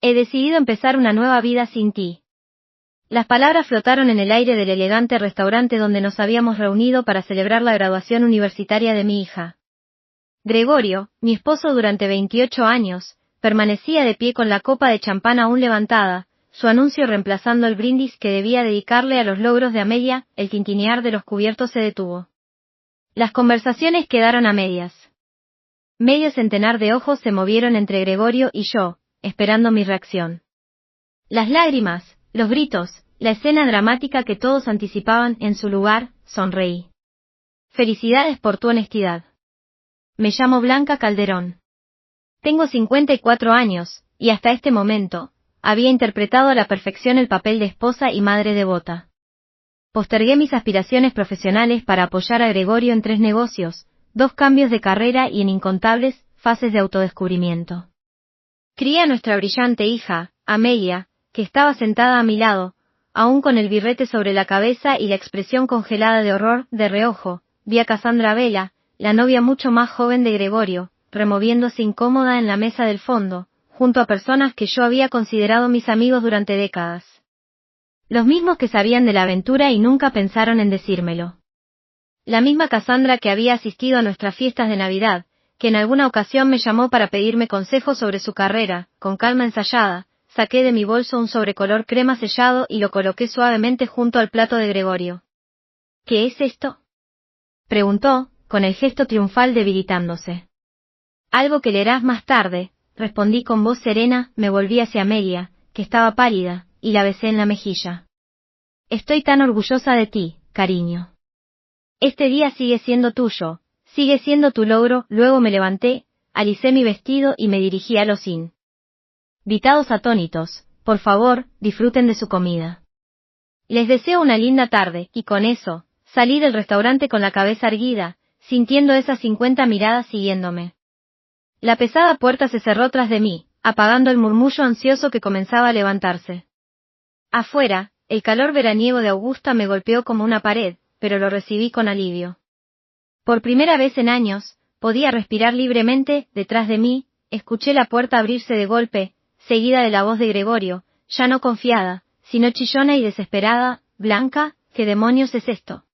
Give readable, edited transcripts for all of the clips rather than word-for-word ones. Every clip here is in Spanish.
He decidido empezar una nueva vida sin ti. Las palabras flotaron en el aire del elegante restaurante donde nos habíamos reunido para celebrar la graduación universitaria de mi hija. Gregorio, mi esposo durante 28 años, permanecía de pie con la copa de champán aún levantada, su anuncio reemplazando el brindis que debía dedicarle a los logros de Amelia. El tintinear de los cubiertos se detuvo. Las conversaciones quedaron a medias. Medio centenar de ojos se movieron entre Gregorio y yo, esperando mi reacción. Las lágrimas, los gritos, la escena dramática que todos anticipaban. En su lugar, sonreí. Felicidades por tu honestidad. Me llamo Blanca Calderón. Tengo 54 años, y hasta este momento, había interpretado a la perfección el papel de esposa y madre devota. Postergué mis aspiraciones profesionales para apoyar a Gregorio en 3 negocios, 2 cambios de carrera y en incontables fases de autodescubrimiento. Crié a nuestra brillante hija, Amelia, que estaba sentada a mi lado, aún con el birrete sobre la cabeza y la expresión congelada de horror. De reojo, vi a Cassandra Vela, la novia mucho más joven de Gregorio, removiéndose incómoda en la mesa del fondo, junto a personas que yo había considerado mis amigos durante décadas. Los mismos que sabían de la aventura y nunca pensaron en decírmelo. La misma Cassandra que había asistido a nuestras fiestas de Navidad, que en alguna ocasión me llamó para pedirme consejos sobre su carrera. Con calma ensayada, saqué de mi bolso un sobrecolor crema sellado y lo coloqué suavemente junto al plato de Gregorio. ¿Qué es esto?, preguntó, con el gesto triunfal debilitándose. Algo que leerás más tarde, respondí con voz serena. Me volví hacia Amelia, que estaba pálida, y la besé en la mejilla. Estoy tan orgullosa de ti, cariño. Este día sigue siendo tuyo, sigue siendo tu logro. Luego me levanté, alicé mi vestido y me dirigí a los invitados atónitos. Por favor, disfruten de su comida. Les deseo una linda tarde, y con eso, salí del restaurante con la cabeza erguida, sintiendo esas 50 miradas siguiéndome. La pesada puerta se cerró tras de mí, apagando el murmullo ansioso que comenzaba a levantarse. Afuera, el calor veraniego de Augusta me golpeó como una pared, pero lo recibí con alivio. Por primera vez en años, podía respirar libremente. Detrás de mí, escuché la puerta abrirse de golpe, seguida de la voz de Gregorio, ya no confiada, sino chillona y desesperada. Blanca, ¿qué demonios es esto?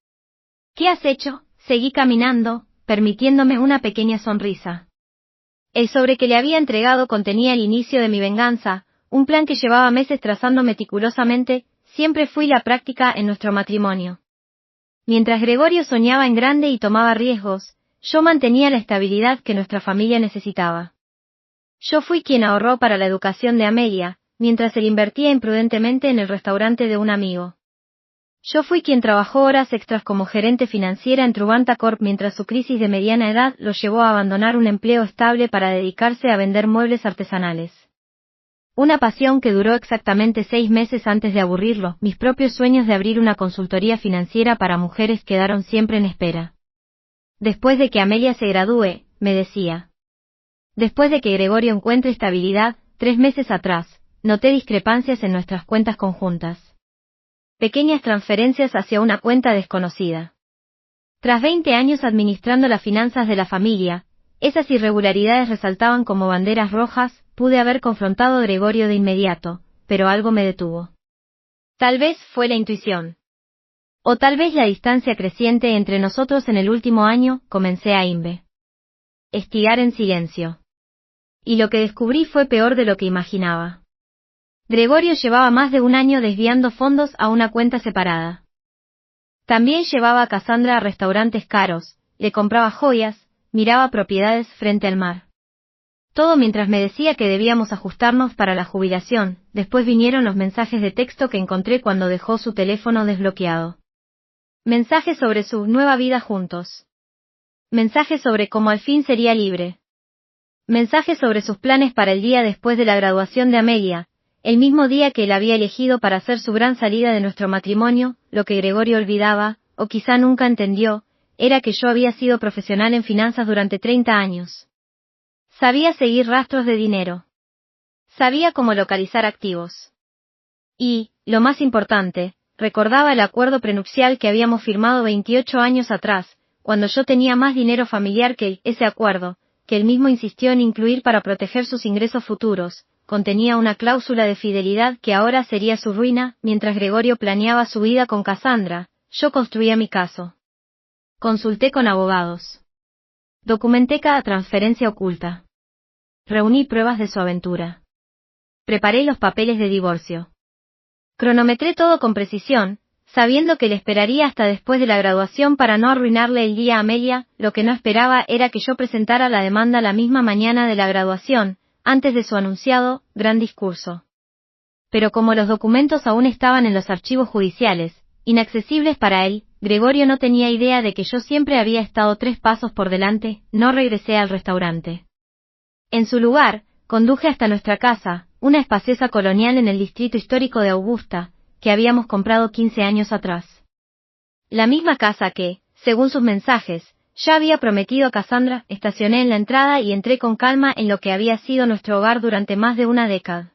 ¿Qué has hecho? Seguí caminando, permitiéndome una pequeña sonrisa. El sobre que le había entregado contenía el inicio de mi venganza, un plan que llevaba meses trazando meticulosamente. Siempre fui la práctica en nuestro matrimonio. Mientras Gregorio soñaba en grande y tomaba riesgos, yo mantenía la estabilidad que nuestra familia necesitaba. Yo fui quien ahorró para la educación de Amelia, mientras él invertía imprudentemente en el restaurante de un amigo. Yo fui quien trabajó horas extras como gerente financiera en Truvanta Corp mientras su crisis de mediana edad lo llevó a abandonar un empleo estable para dedicarse a vender muebles artesanales. Una pasión que duró exactamente 6 meses antes de aburrirlo. Mis propios sueños de abrir una consultoría financiera para mujeres quedaron siempre en espera. Después de que Amelia se gradúe, me decía. Después de que Gregorio encuentre estabilidad. 3 meses atrás, noté discrepancias en nuestras cuentas conjuntas. Pequeñas transferencias hacia una cuenta desconocida. Tras 20 años administrando las finanzas de la familia, esas irregularidades resaltaban como banderas rojas. Pude haber confrontado a Gregorio de inmediato, pero algo me detuvo. Tal vez fue la intuición. O tal vez la distancia creciente entre nosotros en el último año. Comencé a investigar en silencio. Y lo que descubrí fue peor de lo que imaginaba. Gregorio llevaba más de 1 año desviando fondos a una cuenta separada. También llevaba a Cassandra a restaurantes caros, le compraba joyas, miraba propiedades frente al mar. Todo mientras me decía que debíamos ajustarnos para la jubilación. Después vinieron los mensajes de texto que encontré cuando dejó su teléfono desbloqueado. Mensajes sobre su nueva vida juntos. Mensajes sobre cómo al fin sería libre. Mensajes sobre sus planes para el día después de la graduación de Amelia, el mismo día que él había elegido para hacer su gran salida de nuestro matrimonio. Lo que Gregorio olvidaba, o quizá nunca entendió, era que yo había sido profesional en finanzas durante 30 años. Sabía seguir rastros de dinero. Sabía cómo localizar activos. Y, lo más importante, recordaba el acuerdo prenupcial que habíamos firmado 28 años atrás, cuando yo tenía más dinero familiar que él. Ese acuerdo, que él mismo insistió en incluir para proteger sus ingresos futuros, contenía una cláusula de fidelidad que ahora sería su ruina. Mientras Gregorio planeaba su vida con Cassandra, yo construía mi caso. Consulté con abogados. Documenté cada transferencia oculta. Reuní pruebas de su aventura. Preparé los papeles de divorcio. Cronometré todo con precisión, sabiendo que le esperaría hasta después de la graduación para no arruinarle el día a Amelia. Lo que no esperaba era que yo presentara la demanda la misma mañana de la graduación, antes de su anunciado gran discurso. Pero como los documentos aún estaban en los archivos judiciales, inaccesibles para él, Gregorio no tenía idea de que yo siempre había estado 3 pasos por delante. No regresé al restaurante. En su lugar, conduje hasta nuestra casa, una espaciosa colonial en el distrito histórico de Augusta, que habíamos comprado 15 años atrás. La misma casa que, según sus mensajes, ya había prometido a Cassandra. Estacioné en la entrada y entré con calma en lo que había sido nuestro hogar durante más de una década.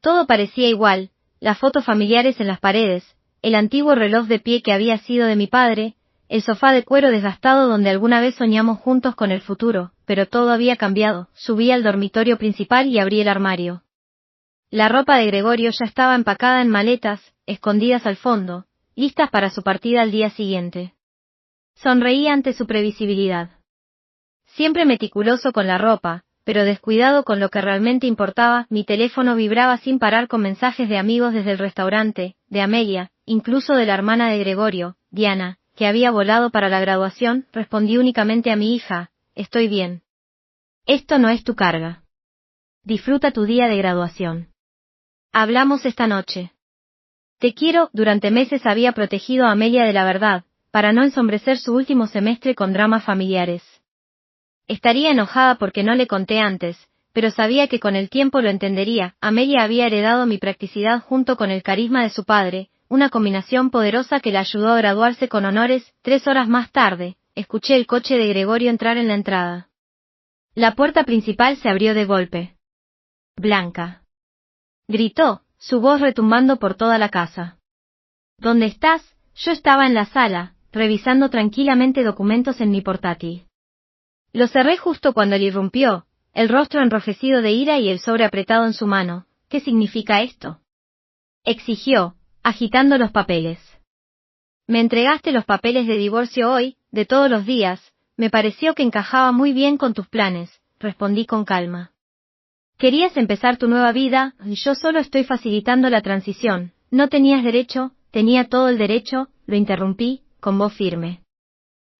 Todo parecía igual, las fotos familiares en las paredes, el antiguo reloj de pie que había sido de mi padre, el sofá de cuero desgastado donde alguna vez soñamos juntos con el futuro, pero todo había cambiado. Subí al dormitorio principal y abrí el armario. La ropa de Gregorio ya estaba empacada en maletas, escondidas al fondo, listas para su partida al día siguiente. Sonreí ante su previsibilidad. Siempre meticuloso con la ropa, pero descuidado con lo que realmente importaba. Mi teléfono vibraba sin parar con mensajes de amigos desde el restaurante, de Amelia, incluso de la hermana de Gregorio, Diana, que había volado para la graduación. Respondí únicamente a mi hija: estoy bien. Esto no es tu carga. Disfruta tu día de graduación. Hablamos esta noche. Te quiero. Durante meses había protegido a Amelia de la verdad, para no ensombrecer su último semestre con dramas familiares. Estaría enojada porque no le conté antes, pero sabía que con el tiempo lo entendería. Amelia había heredado mi practicidad junto con el carisma de su padre, una combinación poderosa que la ayudó a graduarse con honores. 3 horas más tarde, escuché el coche de Gregorio entrar en la entrada. La puerta principal se abrió de golpe. Blanca. Gritó, su voz retumbando por toda la casa. ¿Dónde estás? Yo estaba en la sala, revisando tranquilamente documentos en mi portátil. Lo cerré justo cuando él irrumpió, el rostro enrojecido de ira y el sobre apretado en su mano. ¿Qué significa esto?, exigió, agitando los papeles. Me entregaste los papeles de divorcio hoy. De todos los días, me pareció que encajaba muy bien con tus planes, respondí con calma. Querías empezar tu nueva vida, y yo solo estoy facilitando la transición. No tenías derecho. Tenía todo el derecho, lo interrumpí, con voz firme.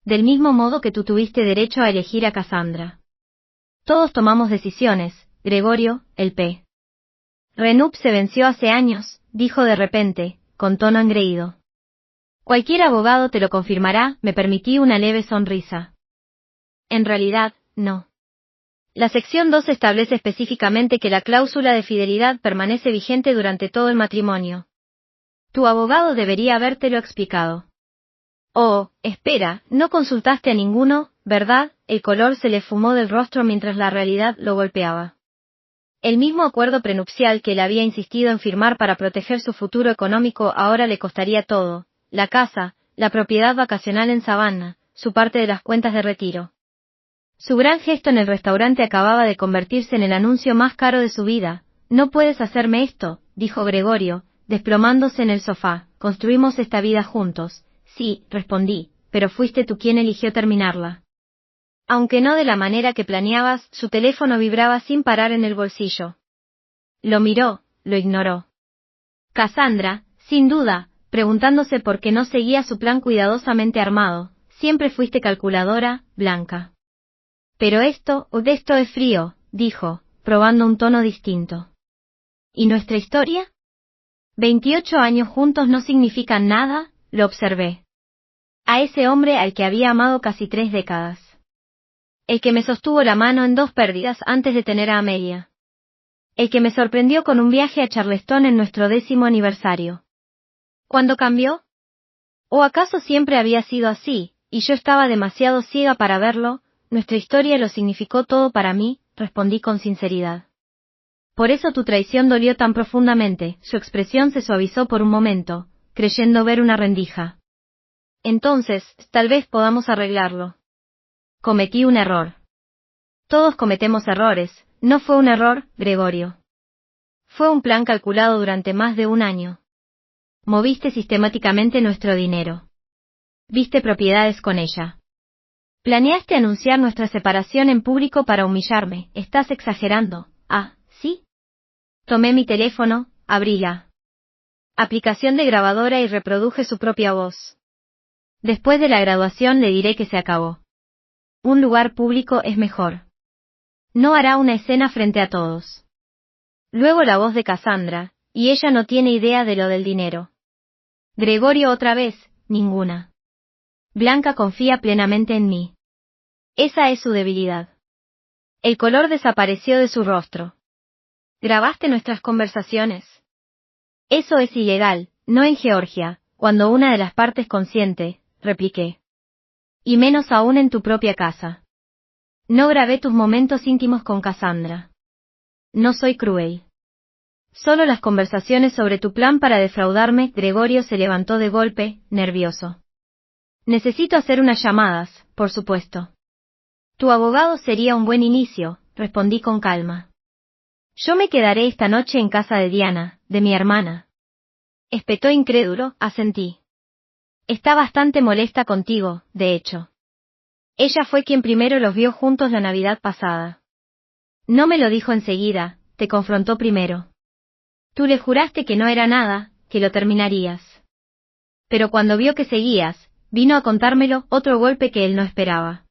Del mismo modo que tú tuviste derecho a elegir a Cassandra. Todos tomamos decisiones, Gregorio. El P. Renup se venció hace años, dijo de repente, con tono engreído. Cualquier abogado te lo confirmará. Me permití una leve sonrisa. En realidad, no. La sección 2 establece específicamente que la cláusula de fidelidad permanece vigente durante todo el matrimonio. Tu abogado debería habértelo explicado. Oh, espera, no consultaste a ninguno, ¿verdad? El color se le fumó del rostro mientras la realidad lo golpeaba. El mismo acuerdo prenupcial que él había insistido en firmar para proteger su futuro económico ahora le costaría todo: la casa, la propiedad vacacional en Savannah, su parte de las cuentas de retiro. Su gran gesto en el restaurante acababa de convertirse en el anuncio más caro de su vida. No puedes hacerme esto, dijo Gregorio, desplomándose en el sofá. Construimos esta vida juntos. Sí, respondí, pero fuiste tú quien eligió terminarla. Aunque no de la manera que planeabas. Su teléfono vibraba sin parar en el bolsillo. Lo miró, lo ignoró. Cassandra, sin duda, preguntándose por qué no seguía su plan cuidadosamente armado. Siempre fuiste calculadora, Blanca. Pero esto es frío, dijo, probando un tono distinto. ¿Y nuestra historia? 28 años juntos no significan nada, lo observé. A ese hombre al que había amado casi 3 décadas. El que me sostuvo la mano en 2 pérdidas antes de tener a Amelia. El que me sorprendió con un viaje a Charleston en nuestro 10º aniversario. ¿Cuándo cambió? ¿O acaso siempre había sido así, y yo estaba demasiado ciega para verlo? Nuestra historia lo significó todo para mí, respondí con sinceridad. Por eso tu traición dolió tan profundamente. Su expresión se suavizó por un momento, creyendo ver una rendija. Entonces, tal vez podamos arreglarlo. Cometí un error. Todos cometemos errores, No fue un error, Gregorio. Fue un plan calculado durante más de un año. Moviste sistemáticamente nuestro dinero. Viste propiedades con ella. Planeaste anunciar nuestra separación en público para humillarme. Estás exagerando. Ah, ¿sí? Tomé mi teléfono, abrí la aplicación de grabadora y reproduje su propia voz. Después de la graduación le diré que se acabó. Un lugar público es mejor. No hará una escena frente a todos. Luego la voz de Cassandra, y ella no tiene idea de lo del dinero. Gregorio otra vez, ninguna. Blanca confía plenamente en mí. Esa es su debilidad. El color desapareció de su rostro. ¿Grabaste nuestras conversaciones? Eso es ilegal, no en Georgia, cuando una de las partes consiente, repliqué. Y menos aún en tu propia casa. No grabé tus momentos íntimos con Cassandra. No soy cruel. Solo las conversaciones sobre tu plan para defraudarme. Gregorio se levantó de golpe, nervioso. Necesito hacer unas llamadas, por supuesto. Tu abogado sería un buen inicio, respondí con calma. Yo me quedaré esta noche en casa de Diana, de mi hermana. Espetó incrédulo, asentí. Está bastante molesta contigo, de hecho. Ella fue quien primero los vio juntos la Navidad pasada. No me lo dijo enseguida, te confrontó primero. Tú le juraste que no era nada, que lo terminarías. Pero cuando vio que seguías, vino a contármelo, otro golpe que él no esperaba.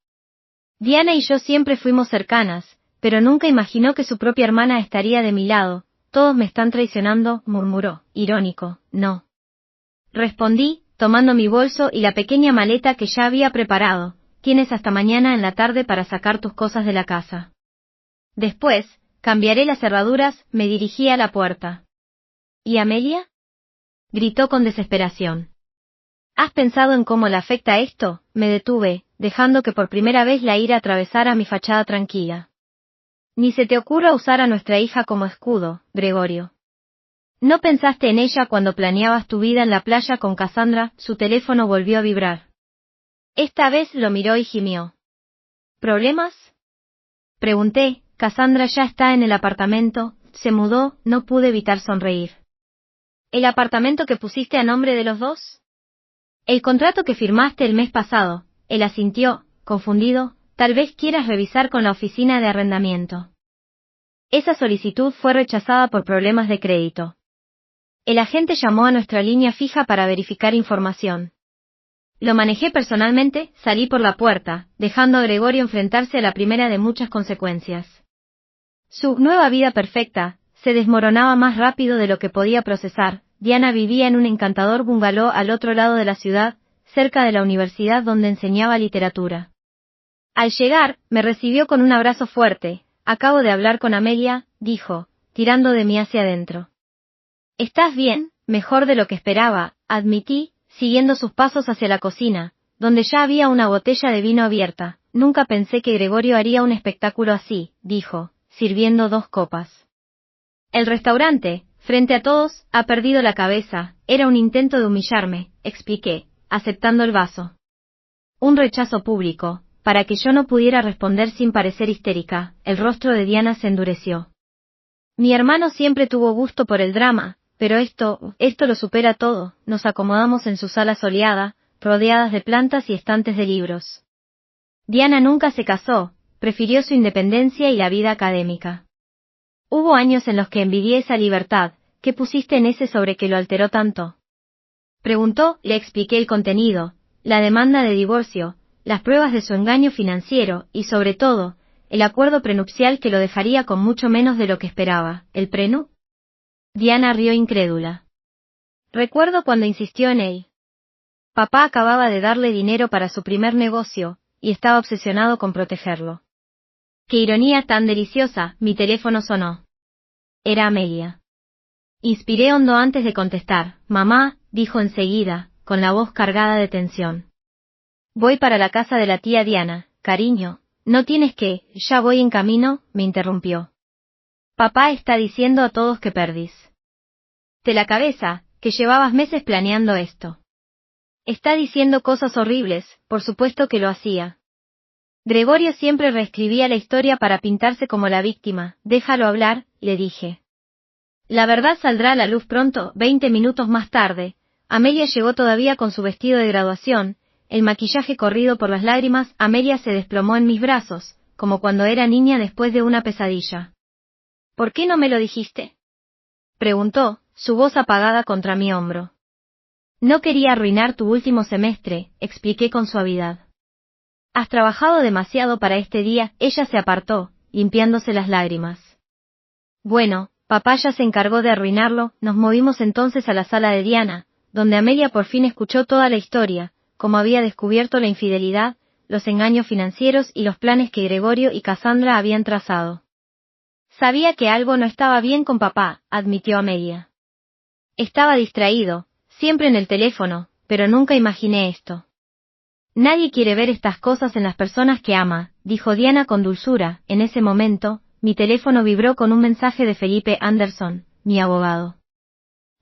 Diana y yo siempre fuimos cercanas, pero nunca imaginó que su propia hermana estaría de mi lado. Todos me están traicionando, murmuró, irónico. No. Respondí, tomando mi bolso y la pequeña maleta que ya había preparado. Tienes hasta mañana en la tarde para sacar tus cosas de la casa. Después, cambiaré las cerraduras. Me dirigí a la puerta. ¿Y Amelia? Gritó con desesperación. ¿Has pensado en cómo le afecta esto? Me detuve, dejando que por primera vez la ira atravesara mi fachada tranquila. Ni se te ocurra usar a nuestra hija como escudo, Gregorio. ¿No pensaste en ella cuando planeabas tu vida en la playa con Cassandra? Su teléfono volvió a vibrar. Esta vez lo miró y gimió. ¿Problemas? Pregunté. Cassandra ya está en el apartamento, se mudó. No pude evitar sonreír. ¿El apartamento que pusiste a nombre de los dos? El contrato que firmaste el mes pasado. Él asintió, confundido. Tal vez quieras revisar con la oficina de arrendamiento. Esa solicitud fue rechazada por problemas de crédito. El agente llamó a nuestra línea fija para verificar información. Lo manejé personalmente. Salí por la puerta, dejando a Gregorio enfrentarse a la primera de muchas consecuencias. Su nueva vida perfecta se desmoronaba más rápido de lo que podía procesar. Diana vivía en un encantador bungalow al otro lado de la ciudad, cerca de la universidad donde enseñaba literatura. Al llegar, me recibió con un abrazo fuerte. Acabo de hablar con Amelia, dijo, tirando de mí hacia adentro. ¿Estás bien? Mejor de lo que esperaba, admití, siguiendo sus pasos hacia la cocina, donde ya había una botella de vino abierta. Nunca pensé que Gregorio haría un espectáculo así, dijo, sirviendo 2 copas. El restaurante, frente a todos, ha perdido la cabeza. Era un intento de humillarme, expliqué, aceptando el vaso. Un rechazo público, para que yo no pudiera responder sin parecer histérica. El rostro de Diana se endureció. Mi hermano siempre tuvo gusto por el drama, pero esto lo supera todo. Nos acomodamos en su sala soleada, rodeadas de plantas y estantes de libros. Diana nunca se casó, prefirió su independencia y la vida académica. Hubo años en los que envidié esa libertad. ¿Qué pusiste en ese sobre que lo alteró tanto? Preguntó. Le expliqué el contenido, la demanda de divorcio, las pruebas de su engaño financiero, y sobre todo, el acuerdo prenupcial que lo dejaría con mucho menos de lo que esperaba. ¿El prenu? Diana rió incrédula. Recuerdo cuando insistió en él. Papá acababa de darle dinero para su primer negocio, y estaba obsesionado con protegerlo. ¡Qué ironía tan deliciosa! Mi teléfono sonó. Era Amelia. Inspiré hondo antes de contestar. Mamá, dijo enseguida, con la voz cargada de tensión. Voy para la casa de la tía Diana, cariño. No tienes que, ya voy en camino, me interrumpió. Papá está diciendo a todos que perdís. De la cabeza, que llevabas meses planeando esto. Está diciendo cosas horribles, por supuesto que lo hacía. Gregorio siempre reescribía la historia para pintarse como la víctima. Déjalo hablar, le dije. La verdad saldrá a la luz pronto. 20 minutos más tarde, Amelia llegó todavía con su vestido de graduación, el maquillaje corrido por las lágrimas. Amelia se desplomó en mis brazos, como cuando era niña después de una pesadilla. ¿Por qué no me lo dijiste?, preguntó, su voz apagada contra mi hombro. No quería arruinar tu último semestre, expliqué con suavidad. Has trabajado demasiado para este día. Ella se apartó, limpiándose las lágrimas. Bueno, papá ya se encargó de arruinarlo. Nos movimos entonces a la sala de Diana, donde Amelia por fin escuchó toda la historia, cómo había descubierto la infidelidad, los engaños financieros y los planes que Gregorio y Cassandra habían trazado. Sabía que algo no estaba bien con papá, admitió Amelia. Estaba distraído, siempre en el teléfono, pero nunca imaginé esto. Nadie quiere ver estas cosas en las personas que ama, dijo Diana con dulzura. En ese momento, mi teléfono vibró con un mensaje de Felipe Anderson, mi abogado.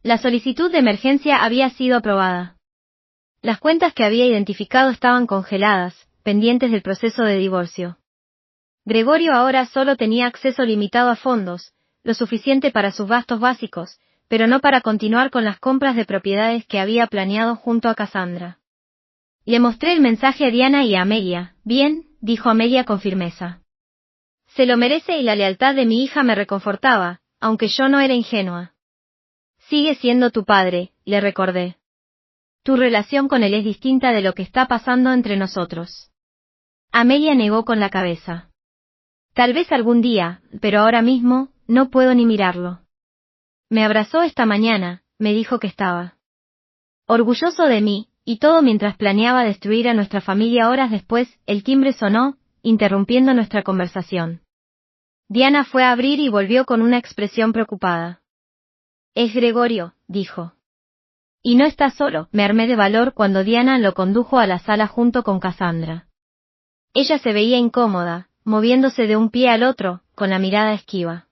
La solicitud de emergencia había sido aprobada. Las cuentas que había identificado estaban congeladas, pendientes del proceso de divorcio. Gregorio ahora solo tenía acceso limitado a fondos, lo suficiente para sus gastos básicos, pero no para continuar con las compras de propiedades que había planeado junto a Cassandra. Le mostré el mensaje a Diana y a Amelia. Bien, dijo Amelia con firmeza. Se lo merece y la lealtad de mi hija me reconfortaba, aunque yo no era ingenua. Sigue siendo tu padre, le recordé. Tu relación con él es distinta de lo que está pasando entre nosotros. Amelia negó con la cabeza. Tal vez algún día, pero ahora mismo, no puedo ni mirarlo. Me abrazó esta mañana, me dijo que estaba orgulloso de mí, y todo mientras planeaba destruir a nuestra familia. Horas después, el timbre sonó, interrumpiendo nuestra conversación. Diana fue a abrir y volvió con una expresión preocupada. Es Gregorio, dijo. Y no está solo. Me armé de valor cuando Diana lo condujo a la sala junto con Cassandra. Ella se veía incómoda, moviéndose de un pie al otro, con la mirada esquiva.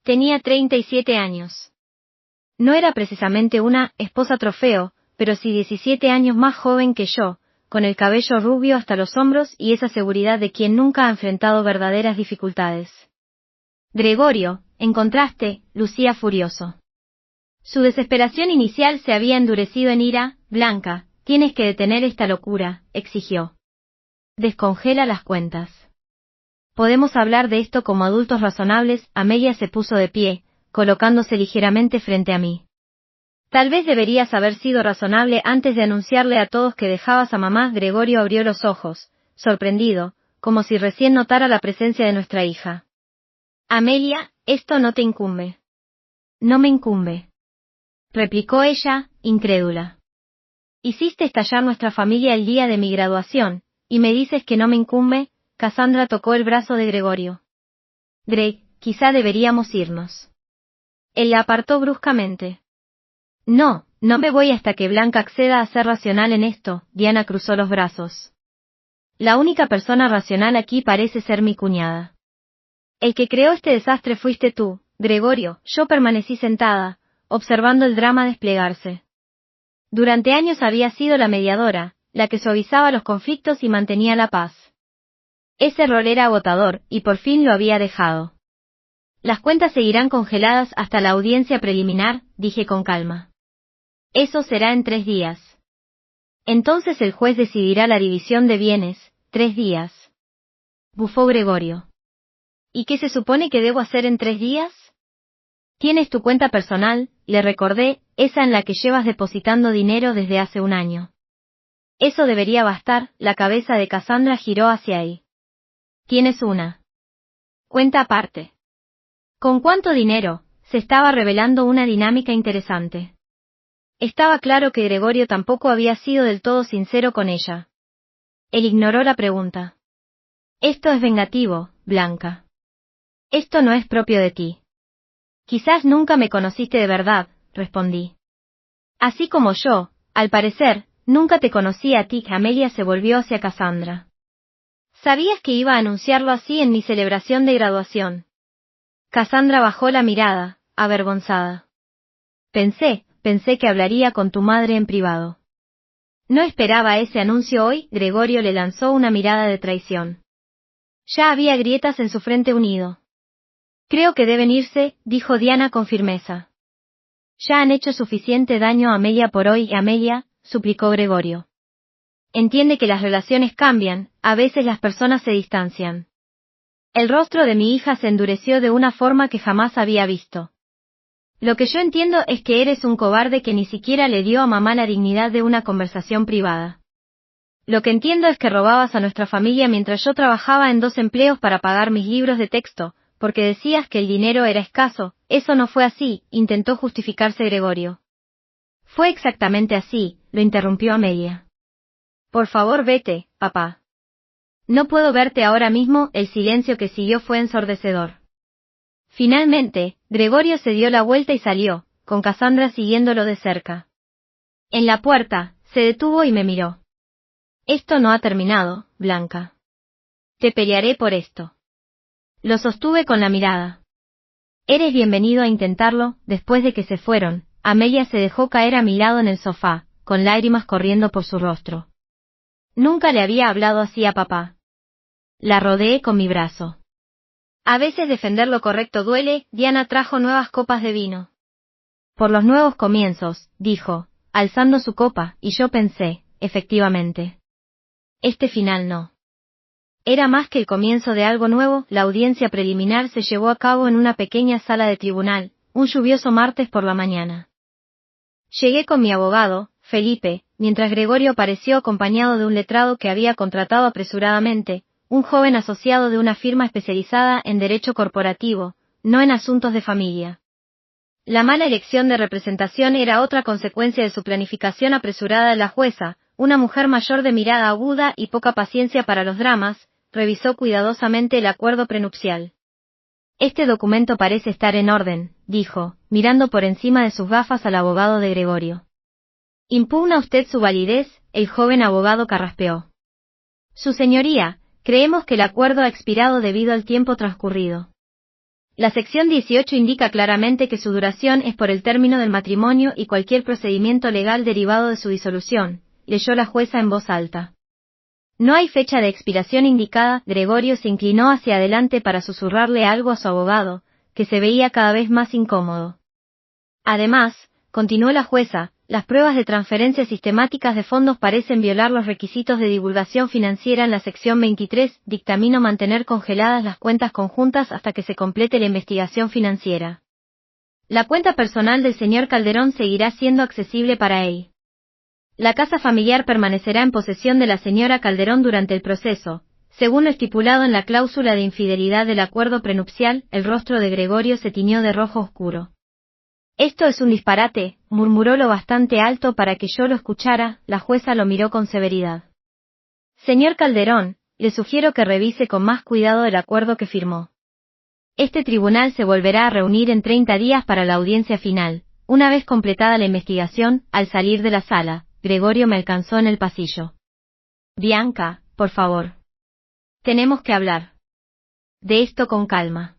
Tenía 37 años. No era precisamente una esposa trofeo, pero sí 17 años más joven que yo, con el cabello rubio hasta los hombros y esa seguridad de quien nunca ha enfrentado verdaderas dificultades. Gregorio, en contraste, lucía furioso. Su desesperación inicial se había endurecido en ira. Blanca, tienes que detener esta locura, exigió. Descongela las cuentas. Podemos hablar de esto como adultos razonables. Amelia se puso de pie, colocándose ligeramente frente a mí. Tal vez deberías haber sido razonable antes de anunciarle a todos que dejabas a mamá. Gregorio abrió los ojos, sorprendido, como si recién notara la presencia de nuestra hija. Amelia, esto no te incumbe. No me incumbe, replicó ella, incrédula. Hiciste estallar nuestra familia el día de mi graduación, y me dices que no me incumbe. Cassandra tocó el brazo de Gregorio. Greg, quizá deberíamos irnos. Él la apartó bruscamente. No, no me voy hasta que Blanca acceda a ser racional en esto. Diana cruzó los brazos. La única persona racional aquí parece ser mi cuñada. El que creó este desastre fuiste tú, Gregorio. Yo permanecí sentada, observando el drama desplegarse. Durante años había sido la mediadora, la que suavizaba los conflictos y mantenía la paz. Ese rol era agotador, y por fin lo había dejado. Las cuentas seguirán congeladas hasta la audiencia preliminar, dije con calma. Eso será en 3 días. Entonces el juez decidirá la división de bienes. 3 días. Bufó Gregorio. ¿Y qué se supone que debo hacer en 3 días? Tienes tu cuenta personal, le recordé, esa en la que llevas depositando dinero desde hace 1 año. Eso debería bastar. La cabeza de Cassandra giró hacia ahí. Tienes una cuenta aparte. ¿Con cuánto dinero? Se estaba revelando una dinámica interesante. Estaba claro que Gregorio tampoco había sido del todo sincero con ella. Él ignoró la pregunta. Esto es vengativo, Blanca. Esto no es propio de ti. Quizás nunca me conociste de verdad, respondí. Así como yo, al parecer, nunca te conocí a ti. Amelia se volvió hacia Cassandra. ¿Sabías que iba a anunciarlo así en mi celebración de graduación? Cassandra bajó la mirada, avergonzada. Pensé que hablaría con tu madre en privado. No esperaba ese anuncio hoy. Gregorio le lanzó una mirada de traición. Ya había grietas en su frente unido. Creo que deben irse, dijo Diana con firmeza. Ya han hecho suficiente daño a Amelia por hoy, Amelia, suplicó Gregorio. Entiende que las relaciones cambian, a veces las personas se distancian. El rostro de mi hija se endureció de una forma que jamás había visto. Lo que yo entiendo es que eres un cobarde que ni siquiera le dio a mamá la dignidad de una conversación privada. Lo que entiendo es que robabas a nuestra familia mientras yo trabajaba en 2 empleos para pagar mis libros de texto, porque decías que el dinero era escaso. Eso no fue así, intentó justificarse Gregorio. Fue exactamente así, lo interrumpió Amelia. Por favor vete, papá. No puedo verte ahora mismo. El silencio que siguió fue ensordecedor. Finalmente, Gregorio se dio la vuelta y salió, con Cassandra siguiéndolo de cerca. En la puerta, se detuvo y me miró. Esto no ha terminado, Blanca. Te pelearé por esto. Lo sostuve con la mirada. Eres bienvenido a intentarlo. Después de que se fueron, Amelia se dejó caer a mi lado en el sofá, con lágrimas corriendo por su rostro. Nunca le había hablado así a papá. La rodeé con mi brazo. A veces defender lo correcto duele. Diana trajo nuevas copas de vino. Por los nuevos comienzos, dijo, alzando su copa, y yo pensé, efectivamente. Este final no. Era más que el comienzo de algo nuevo. La audiencia preliminar se llevó a cabo en una pequeña sala de tribunal, un lluvioso martes por la mañana. Llegué con mi abogado, Felipe, mientras Gregorio apareció acompañado de un letrado que había contratado apresuradamente, un joven asociado de una firma especializada en derecho corporativo, no en asuntos de familia. La mala elección de representación era otra consecuencia de su planificación apresurada. La jueza, una mujer mayor de mirada aguda y poca paciencia para los dramas, revisó cuidadosamente el acuerdo prenupcial. Este documento parece estar en orden, dijo, mirando por encima de sus gafas al abogado de Gregorio. ¿Impugna usted su validez? El joven abogado carraspeó. Su señoría, creemos que el acuerdo ha expirado debido al tiempo transcurrido. La sección 18 indica claramente que su duración es por el término del matrimonio y cualquier procedimiento legal derivado de su disolución, leyó la jueza en voz alta. No hay fecha de expiración indicada. Gregorio se inclinó hacia adelante para susurrarle algo a su abogado, que se veía cada vez más incómodo. Además, continuó la jueza, las pruebas de transferencias sistemáticas de fondos parecen violar los requisitos de divulgación financiera. En la sección 23, dictamino mantener congeladas las cuentas conjuntas hasta que se complete la investigación financiera. La cuenta personal del señor Calderón seguirá siendo accesible para él. La casa familiar permanecerá en posesión de la señora Calderón durante el proceso, según lo estipulado en la cláusula de infidelidad del acuerdo prenupcial. El rostro de Gregorio se tiñó de rojo oscuro. Esto es un disparate, murmuró lo bastante alto para que yo lo escuchara. La jueza lo miró con severidad. Señor Calderón, le sugiero que revise con más cuidado el acuerdo que firmó. Este tribunal se volverá a reunir en 30 días para la audiencia final. Una vez completada la investigación, al salir de la sala, Gregorio me alcanzó en el pasillo. Bianca, por favor. Tenemos que hablar. De esto con calma.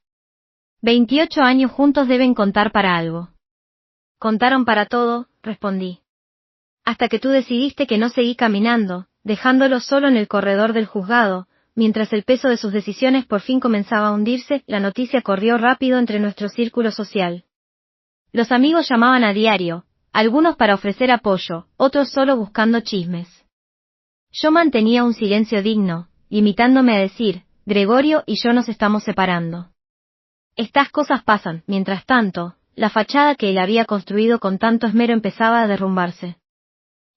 28 años juntos deben contar para algo. Contaron para todo, respondí. Hasta que tú decidiste que no seguí caminando, dejándolo solo en el corredor del juzgado, mientras el peso de sus decisiones por fin comenzaba a hundirse. La noticia corrió rápido entre nuestro círculo social. Los amigos llamaban a diario, algunos para ofrecer apoyo, otros solo buscando chismes. Yo mantenía un silencio digno, limitándome a decir, Gregorio y yo nos estamos separando. Estas cosas pasan. Mientras tanto, la fachada que él había construido con tanto esmero empezaba a derrumbarse.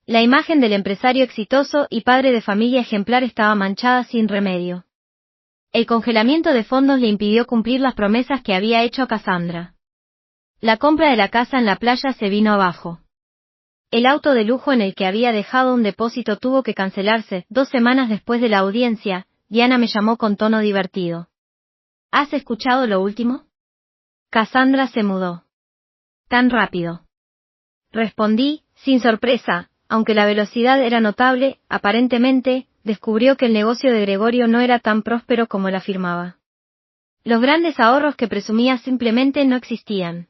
La imagen del empresario exitoso y padre de familia ejemplar estaba manchada sin remedio. El congelamiento de fondos le impidió cumplir las promesas que había hecho a Cassandra. La compra de la casa en la playa se vino abajo. El auto de lujo en el que había dejado un depósito tuvo que cancelarse. 2 semanas después de la audiencia, Diana me llamó con tono divertido. ¿Has escuchado lo último? Cassandra se mudó. ¿Tan rápido? Respondí, sin sorpresa, aunque la velocidad era notable. Aparentemente, descubrió que el negocio de Gregorio no era tan próspero como él afirmaba. Los grandes ahorros que presumía simplemente no existían.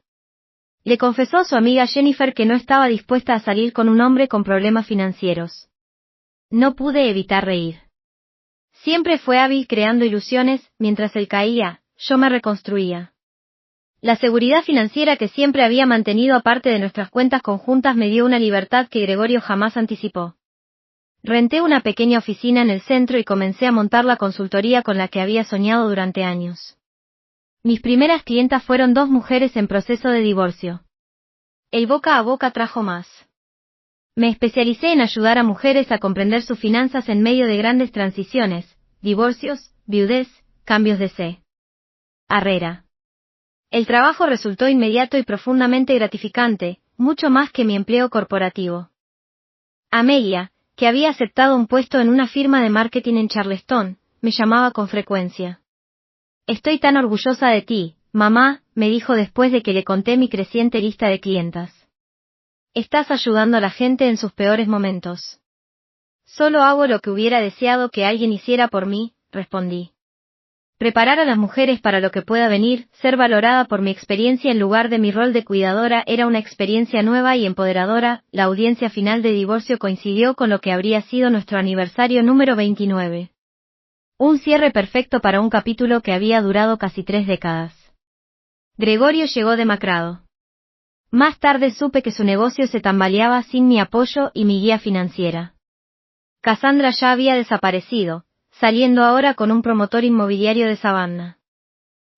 Le confesó a su amiga Jennifer que no estaba dispuesta a salir con un hombre con problemas financieros. No pude evitar reír. Siempre fue hábil creando ilusiones, mientras él caía, yo me reconstruía. La seguridad financiera que siempre había mantenido aparte de nuestras cuentas conjuntas me dio una libertad que Gregorio jamás anticipó. Renté una pequeña oficina en el centro y comencé a montar la consultoría con la que había soñado durante años. Mis primeras clientas fueron 2 mujeres en proceso de divorcio. El boca a boca trajo más. Me especialicé en ayudar a mujeres a comprender sus finanzas en medio de grandes transiciones, divorcios, viudez, cambios de carrera. El trabajo resultó inmediato y profundamente gratificante, mucho más que mi empleo corporativo. Amelia, que había aceptado un puesto en una firma de marketing en Charleston, me llamaba con frecuencia. Estoy tan orgullosa de ti, mamá, me dijo después de que le conté mi creciente lista de clientas. Estás ayudando a la gente en sus peores momentos. Solo hago lo que hubiera deseado que alguien hiciera por mí, respondí. Preparar a las mujeres para lo que pueda venir, ser valorada por mi experiencia en lugar de mi rol de cuidadora era una experiencia nueva y empoderadora. La audiencia final de divorcio coincidió con lo que habría sido nuestro aniversario número 29. Un cierre perfecto para un capítulo que había durado casi 3 décadas. Gregorio llegó demacrado. Más tarde supe que su negocio se tambaleaba sin mi apoyo y mi guía financiera. Cassandra ya había desaparecido, saliendo ahora con un promotor inmobiliario de Savannah.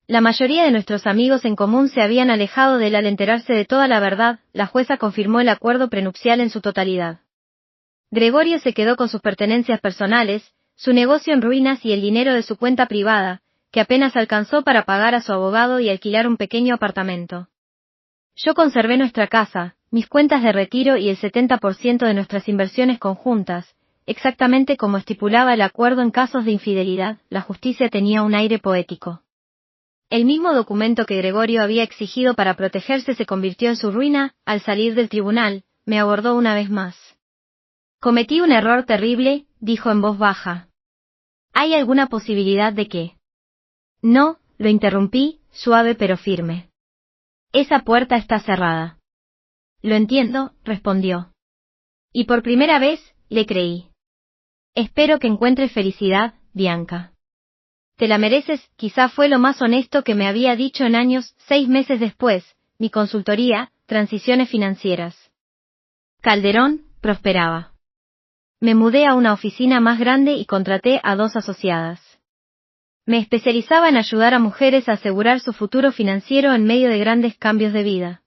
La mayoría de nuestros amigos en común se habían alejado de él al enterarse de toda la verdad. La jueza confirmó el acuerdo prenupcial en su totalidad. Gregorio se quedó con sus pertenencias personales, su negocio en ruinas y el dinero de su cuenta privada, que apenas alcanzó para pagar a su abogado y alquilar un pequeño apartamento. Yo conservé nuestra casa, mis cuentas de retiro y el 70% de nuestras inversiones conjuntas, exactamente como estipulaba el acuerdo en casos de infidelidad. La justicia tenía un aire poético. El mismo documento que Gregorio había exigido para protegerse se convirtió en su ruina. Al salir del tribunal, me abordó una vez más. Cometí un error terrible, dijo en voz baja. ¿Hay alguna posibilidad de que? No, lo interrumpí, suave pero firme. Esa puerta está cerrada. Lo entiendo, respondió. Y por primera vez, le creí. Espero que encuentres felicidad, Bianca. Te la mereces. Quizá fue lo más honesto que me había dicho en años. 6 meses después, mi consultoría, Transiciones Financieras. Calderón, prosperaba. Me mudé a una oficina más grande y contraté a 2 asociadas. Me especializaba en ayudar a mujeres a asegurar su futuro financiero en medio de grandes cambios de vida.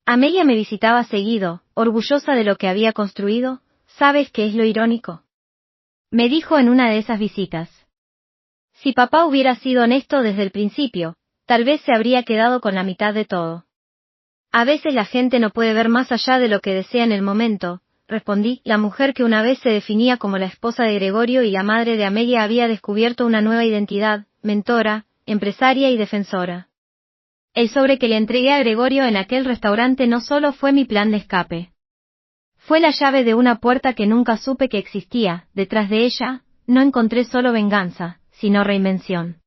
Amelia me visitaba seguido, orgullosa de lo que había construido. ¿Sabes qué es lo irónico? Me dijo en una de esas visitas. Si papá hubiera sido honesto desde el principio, tal vez se habría quedado con la mitad de todo. A veces la gente no puede ver más allá de lo que desea en el momento, respondí. La mujer que una vez se definía como la esposa de Gregorio y la madre de Amelia había descubierto una nueva identidad, mentora, empresaria y defensora. El sobre que le entregué a Gregorio en aquel restaurante no solo fue mi plan de escape. Fue la llave de una puerta que nunca supe que existía. Detrás de ella, no encontré solo venganza, sino reinvención.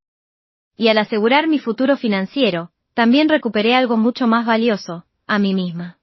Y al asegurar mi futuro financiero, también recuperé algo mucho más valioso, a mí misma.